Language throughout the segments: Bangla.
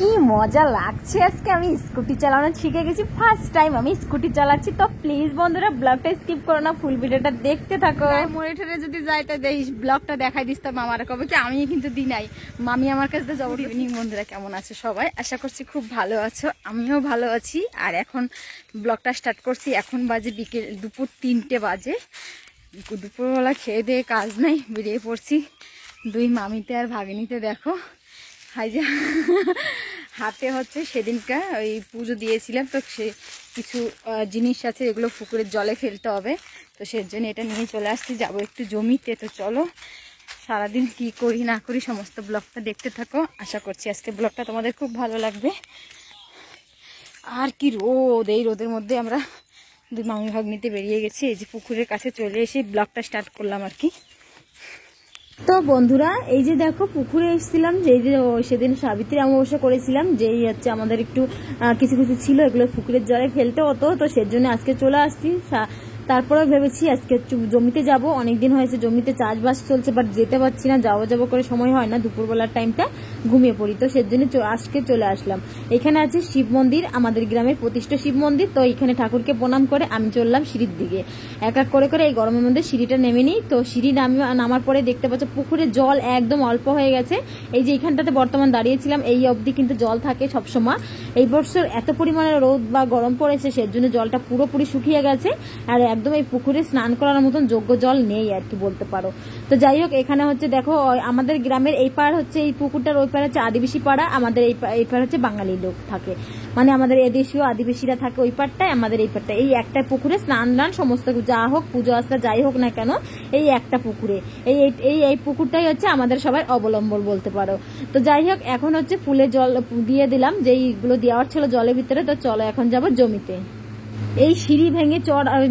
কি মজা লাগছে আজকে আমি স্কুটি চালানো শিখে গেছি ফার্স্ট টাইম আমি স্কুটি চালাচ্ছি তো প্লিজ বন্ধুরা ব্লগটা স্কিপ করো না ফুল ভিডিওটা দেখতে থাকো মোড়ে ঠেড়ে যদি যাই তো দেখিস ব্লগটা দেখাই দিস তো মামারা কবে কি আমি কিন্তু দিই নাই মামি আমার কাছে তো জবর ইভিনিং বন্ধুরা কেমন আছে সবাই আশা করছি খুব ভালো আছো আমিও ভালো আছি আর এখন ব্লগটা স্টার্ট করছি এখন বাজে বিকেল দুপুর 3টে বাজে দুপুরবেলা খেয়ে দিয়ে কাজ নাই বেরিয়ে পড়ছি দুই মামিতে আর ভাগিনীতে দেখো হাই যা হাতে হচ্ছে সেদিনকা ওই পুজো দিয়েছিলাম তো সে কিছু জিনিস আছে এগুলো পুকুরের জলে ফেলতে হবে তো সেজন্য এটা নিয়ে চলে আসছি যাবো একটু জমিতে তো চলো সারাদিন কি করি না করি সমস্ত ব্লগটা দেখতে থাকো আশা করছি আজকে ব্লগটা তোমাদের খুব ভালো লাগবে আর কি রোদ এই রোদের মধ্যে আমরা দুই মামি ভাগ্নিতে বেরিয়ে গেছি এই যে পুকুরের কাছে চলে এসে ব্লগটা স্টার্ট করলাম আর কি তো বন্ধুরা এই যে দেখো পুকুরে এসেছিলাম যেই যে সেদিন সাবিত্রী অমাবস্যা করেছিলাম যেই হচ্ছে আমাদের একটু কিছু কিছু ছিল এগুলো পুকুরের জলে ফেলতে হতো তো সেজন্য আজকে চলে আসছি তারপরে ভেবেছি আজকে জমিতে যাব অনেকদিন হয়েছে জমিতে চাষবাস চলছে বাট যেতে পারছি না যাবো করে সময় হয় না দুপুরবেলার টাইমটা ঘুমিয়ে পড়ি তো সেজন্য আজকে চলে আসলাম এখানে আছে শিব মন্দির আমাদের গ্রামের প্রতিষ্ঠিত শিব মন্দির তো এখানে ঠাকুরকে প্রণাম করে আমি চললাম সিঁড়ির দিকে এক এক করে এই গরমের মধ্যে সিঁড়িটা নেমে নিই তো সিঁড়ি নামার পরে দেখতে পাচ্ছ পুকুরে জল একদম অল্প হয়ে গেছে এই যে এখানটাতে বর্তমান দাঁড়িয়েছিলাম এই অবধি কিন্তু জল থাকে সবসময় এই বছর এত পরিমাণে রোদ বা গরম পড়েছে সেজন্য জলটা পুরোপুরি শুকিয়ে গেছে আর একদম এই পুকুরে স্নান করার মতন যোগ্য জল নেই আর কি বলতে পারো তো যাই হোক এখানে হচ্ছে দেখো আমাদের গ্রামের এই পার হচ্ছে এই পুকুরটার ওই পার হচ্ছে আদিবাসী পাড়া আমাদের এই পার হচ্ছে বাঙালি লোক থাকে মানে আমাদের এদেশীয় আদিবাসীরা থাকে ওই পারটায় আমাদের এই পারটা এই একটা পুকুরে স্নান সমস্ত যা হোক পুজো আস্তা যাই হোক না কেন এই একটা পুকুরে এই পুকুরটাই হচ্ছে আমাদের সবাই অবলম্বন বলতে পারো তো যাই হোক এখন হচ্ছে ফুলে জল দিয়ে দিলাম যেইগুলো দেওয়ার ছিল জলের ভিতরে তো চলো এখন যাবো জমিতে এই সিঁড়ি ভেঙে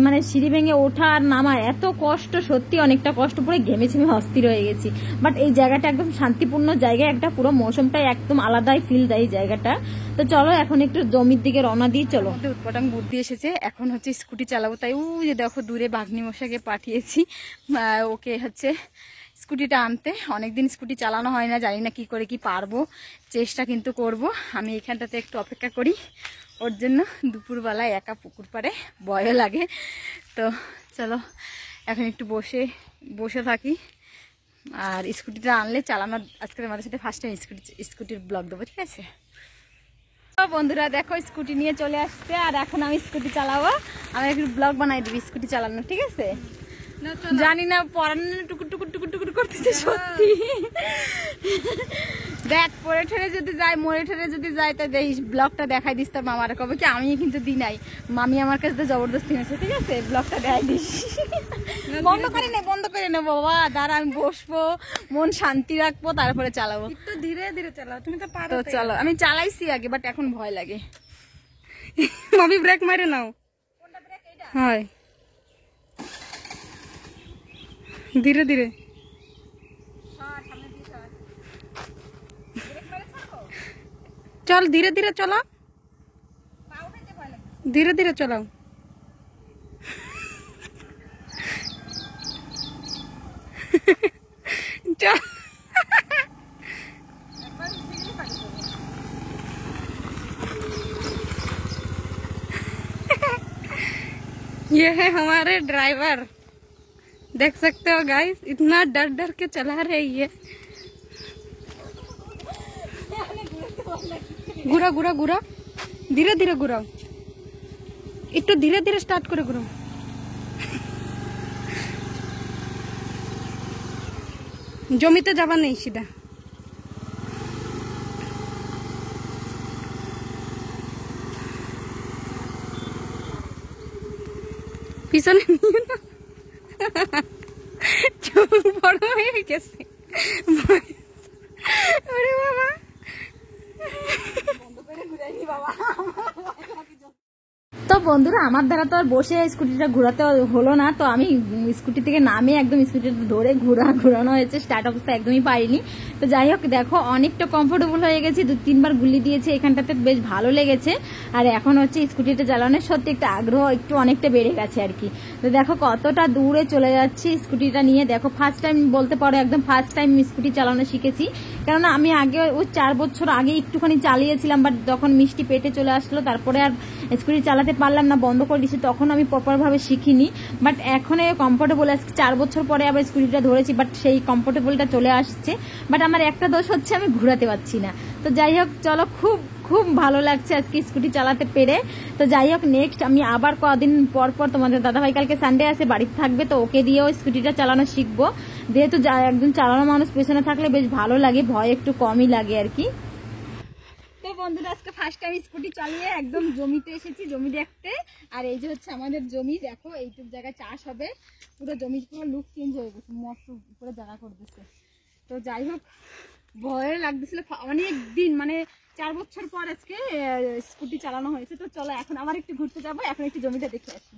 মানে সিঁড়ি ভেঙে ওঠা আর নামা এত কষ্ট সত্যি অনেকটা কষ্ট পরে ঘেমেছি আমি অস্থির হয়ে গেছি বাট এই জায়গাটা একদম শান্তিপূর্ণ জায়গা একটা পুরো মৌসুমটাই একদম আলাদাই ফিল দেয় এই জায়গাটা তো চলো এখন একটু জমির দিকে রওনা দিয়ে চলো উৎপটাং বুদ্ধি এসেছে এখন হচ্ছে স্কুটি চালাবো তাই ওই যে দেখো দূরে বাঘনি মশাকে পাঠিয়েছি ওকে হচ্ছে স্কুটিটা আনতে অনেকদিন স্কুটি চালানো হয় না জানি না কি করে কি পারবো চেষ্টা কিন্তু করব আমি এখানটাতে একটু অপেক্ষা করি ওর জন্য দুপুরবেলায় একা পুকুর পাড়ে ভয়ও লাগে তো চলো এখন একটু বসে থাকি আর স্কুটিটা আনলে চালানো আজকে আমাদের সাথে ফার্স্ট টাইম স্কুটির ব্লগ দেবো ঠিক আছে তো বন্ধুরা দেখো স্কুটি নিয়ে চলে আসছে আর এখন আমি স্কুটি চালাবো আমি একটু ব্লগ বানাই দেবো স্কুটি চালানো ঠিক আছে জানি না পড়ানো টুকুর টুকুর টুকুর টুকুর করতেছে সত্যি দেখ পরে ঠেড়ে যদি যাই মোড়ে ঠেড়ে যদি যাই তো দেখিস ব্লগটা দেখাই দিস তোর মামারা কবে কি আমি কিন্তু দিই নাই মামি আমার কাছে তো জবরদস্তি হয়েছে ঠিক আছে ব্লগটা দেখাই দিস বন্ধ করে নে বাবা দাঁড়া আমি বসবো মন শান্তি রাখবো তারপরে চালাবো একটু ধীরে ধীরে চালাও তুমি তো পারো তো চলো আমি চালাইছি আগে বাট এখন ভয় লাগে মামি ব্রেক মারে নাও কোনটা ব্রেক এইটা হয় ধীরে ধীরে চল ধীরে ধীরে চলো ধীরে ধীরে চলাও ये है हमारे ड्राइवर देख सकते हो गाइस इतना डर डर के चला रही है घुरा घुरा घुरा धीरे धीरे घुराओ একটু ধীরে ধীরে স্টার্ট করে ঘুরাও জমিতে যাবা নেই সিধা পিছনে নিয়ে না বড় হয়ে গেছে আরে বাবা তো বন্ধুরা আমার দ্বারা তো আর বসে স্কুটিটা ঘোরাতে হলো না, তো আমি স্কুটি থেকে নামে একদম স্কুটিটা ধরে ঘোরানো হয়েছে, স্টার্ট অবস্থা একদমই পারিনি। তো যাই হোক দেখো অনেকটা কমফোর্টেবল হয়ে গেছি, 2-3 বার গুলি দিয়েছে, এখানটাতে বেশ ভালো লেগেছে। আর এখন হচ্ছে স্কুটিটা চালানোর সত্যি একটা আগ্রহ একটু অনেকটা বেড়ে গেছে আর কি। তো দেখো কতটা দূরে চলে যাচ্ছি স্কুটিটা নিয়ে। দেখো ফার্স্ট টাইম বলতে পারো, একদম ফার্স্ট টাইম স্কুটি চালানো শিখেছি। কেননা আমি আগে ওই 4 বছর আগে একটুখানি চালিয়েছিলাম, বাট যখন মিষ্টি পেটে চলে আসলো তারপরে আর স্কুটি চালাতে পারলাম না, বন্ধ করে দিয়েছি, তখন আমি প্রপারভাবে শিখিনি। বাট এখন কমফোর্টেবল, আজকে 4 বছর পরে আবার স্কুটিটা ধরেছি, বাট সেই কমফোর্টেবলটা চলে আসছে। বাট আমার একটা দোষ হচ্ছে আমি ঘোরাতে পারছি না। তো যাই হোক চলো, খুব খুব ভালো লাগছে আজকে স্কুটি চালাতে পেরে। তো যাই হোক নেক্সট আমি আবার কদিন পর পর তোমাদের দাদাভাই কালকে সানডে আছে বাড়িতে থাকবে, তো ওকে দিয়েও স্কুটিটা চালানো শিখবো। যেহেতু একদম চালানো মানুষ পেছনে থাকলে বেশ ভালো লাগে, ভয় একটু কমই লাগে আর কি। তো বন্ধুরা আজকে ফার্স্ট টাইম স্কুটি চালিয়ে একদম জমিতে এসেছি, জমি দেখতে। আর এই যে হচ্ছে আমাদের জমি, দেখো এইটুক জায়গায় চাষ হবে, পুরো জমির পুরো লুক চেঞ্জ হয়ে গেছে, মস্ত পুরো জায়গা করে দিচ্ছে। তো যাই হোক ভয় লাগতেছিল অনেক দিন, মানে 4 বছর পর আজকে স্কুটি চালানো হয়েছে। তো চলো এখন আবার একটু ঘুরতে যাবো, এখন একটু জমিটা দেখে আসি।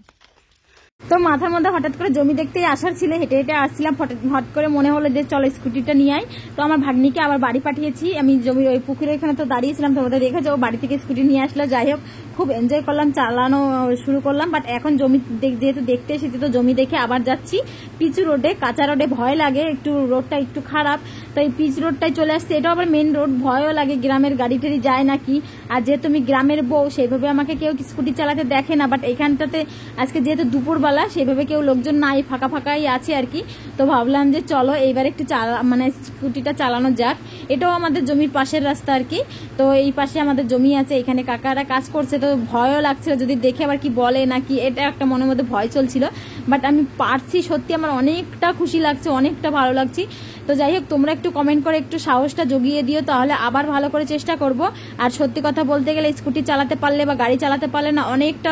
তো মাথার মধ্যে হঠাৎ করে জমি দেখতেই আসার ছিল, হেঁটে হেঁটে আসছিলাম, হঠাৎ করে মনে হলো যে চলো স্কুটিটা নিয়ে আই। তো আমার ভাগ্নিকে আবার বাড়ি পাঠিয়েছি, আমি জমি ওই পুকুরের এখানে তো দাঁড়িয়েছিলাম, তোমাদের দেখেছো, ও বাড়ি থেকে স্কুটি নিয়ে আসলো। যাই হোক খুব এনজয় করলাম, চালানো শুরু করলাম। বাট এখন জমি যেহেতু দেখতে এসেছি, তো জমি দেখে আবার যাচ্ছি পিচ রোডে। কাঁচা রোডে ভয় লাগে, একটু রোডটা একটু খারাপ, তাই পিচ রোডটাই চলে আসছে। এটাও আবার মেন রোড, ভয়ও লাগে গ্রামের গাড়ি টাড়ি যায় নাকি। আর যেহেতু আমি গ্রামের বউ, সেইভাবে আমাকে কেউ স্কুটি চালাতে দেখে না। বাট এখানটাতে আজকে যেহেতু দুপুরবেলা, সেভাবে কেউ লোকজন নাই, ফাঁকা ফাঁকাই আছে আর কি। তো ভাবলাম যে চলো এইবার একটু মানে স্কুটিটা চালানো যাক। এটাও আমাদের জমির পাশের রাস্তা আর কি। তো এই পাশে আমাদের জমি আছে, এখানে কাকারা কাজ করছে, তো ভয়ও লাগছিল যদি দেখে আবার কি বলে নাকি, এটা একটা মনের মধ্যে ভয় চলছিল। বাট আমি পারছি, সত্যি আমার অনেকটা খুশি লাগছে, অনেকটা ভালো লাগছে। তো যাই হোক তোমরা একটু কমেন্ট করে একটু সাহসটা জুগিয়ে দিও, তাহলে আবার ভালো করে চেষ্টা করব। আর সত্যি কথা বলতে গেলে স্কুটি চালাতে পারলে বা গাড়ি চালাতে পারলে না অনেকটা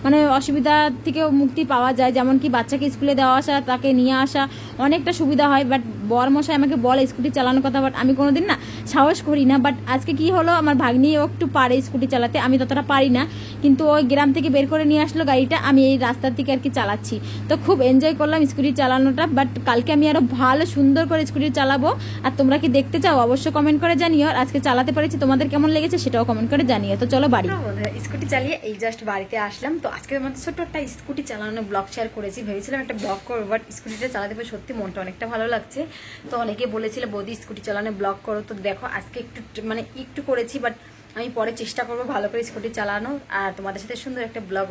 মানে অসুবিধা থেকেও মুক্তি পাওয়া যায়। যেমন কি বাচ্চাকে স্কুলে দেওয়া আসা, তাকে নিয়ে আসা, অনেকটা সুবিধা হয়। বাট বরমশাই আমাকে বলে স্কুটি চালানোর কথা, বাট আমি কোনোদিন না সাহস করি না। বাট আজকে কি হলো, আমার ভাগ্নিও একটু পারে স্কুটি চালাতে, আমি ততটা পারি না, কিন্তু ওই গ্রাম থেকে বের করে নিয়ে আসলো গাড়িটা, আমি এই রাস্তার থেকে আর কি চালাচ্ছি। তো খুব এনজয় করলাম স্কুটি চালানোটা। বাট কালকে আমি আরো ভালো সুন্দর করে স্কুটি চালাবো। আর তোমরা কি দেখতে চাও অবশ্যই কমেন্ট করে জানিও। আর আজকে চালাতে পেরেছি, তোমাদের কেমন লেগেছে সেটাও কমেন্ট করে জানিও। তো চলো বাড়ি। স্কুটি চালিয়ে এই জাস্ট বাড়িতে আসলাম। তো আজকে আমার ছোট্ট একটা স্কুটি চালানো ব্লগ শেয়ার করেছি, ভেবেছিলাম একটা ব্লগ করবো, বাট স্কুটিটা চালাতে পেরে সত্যি মনটা অনেকটা ভালো লাগছে। তো অনেকে বলেছিল বৌদি স্কুটি চালানো ব্লগ করো, তো দেখো আজকে একটু করেছি। বাট আমি পরে চেষ্টা করবো ভালো করে স্কুটি চালানো আর তোমাদের সাথে সুন্দর একটা ব্লগ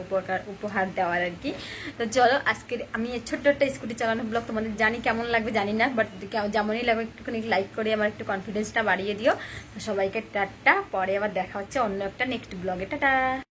উপহার দেওয়ার আর কি। তো চলো আজকে আমি ছোট্ট একটা স্কুটি চালানো ব্লগ তোমাদের জানি কেমন লাগবে জানি না, বাট যেমনই লাগবে একটুখানি লাইক করে আমার একটু কনফিডেন্সটা বাড়িয়ে দিও। তো সবাইকে টাটা, পরে আবার দেখা হচ্ছে অন্য একটা নেক্সট ব্লগে। টাটা।